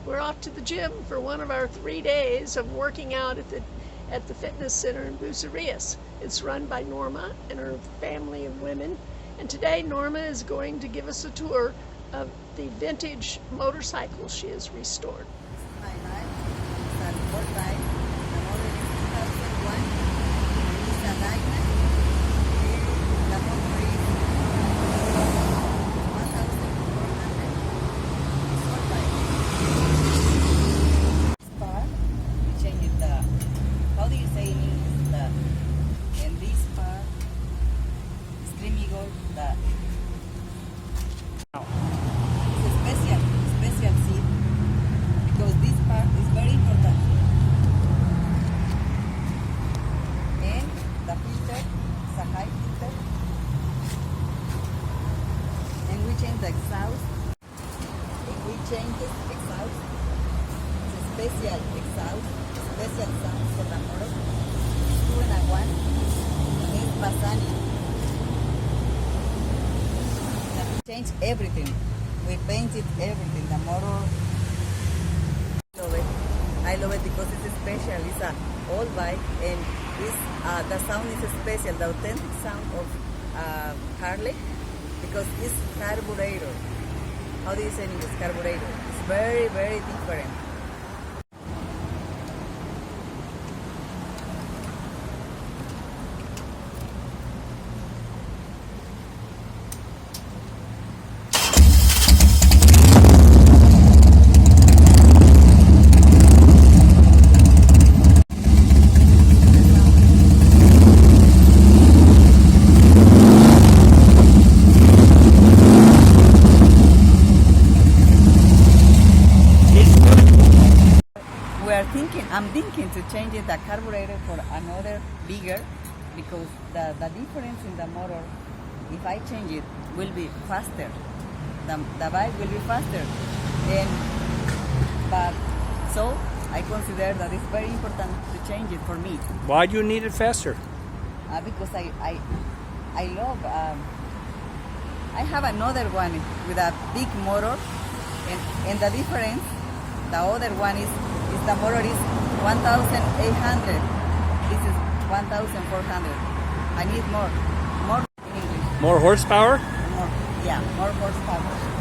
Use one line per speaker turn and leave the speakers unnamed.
We're off to the gym for one of our 3 days of working out at the fitness center in Bucerias. It's run by Norma and her family of women. And today Norma is going to give us a tour of the vintage motorcycle she has restored.
My bike is a sport bike. The model is 2001. It's a Dyna. The motor is 1,400. Sport bike. This part, we change it how do you say in English? And this part, Scream Eagle, it's a special seat because this part is very important. And the filter is a high filter. And we change the exhaust. If we change the exhaust, it's a special exhaust, special sound for the motor. It's 2 and a 1. And it's Bassani. Change everything. We painted everything. The motor. I love it because it's special. It's a old bike and it's, the sound is special. The authentic sound of Harley because it's carburetor. How do you say in English? Carburetor. It's very, very different. I'm thinking to change the carburetor for another bigger because the difference in the motor, if I change it, will be faster. The bike will be faster. But so I consider that it's very important to change it for me.
Why do you need it faster?
Because I love, I have another one with a big motor and the difference, the other one is the motor is 1,800. This is 1,400. I need more in English.
More horsepower?
More horsepower.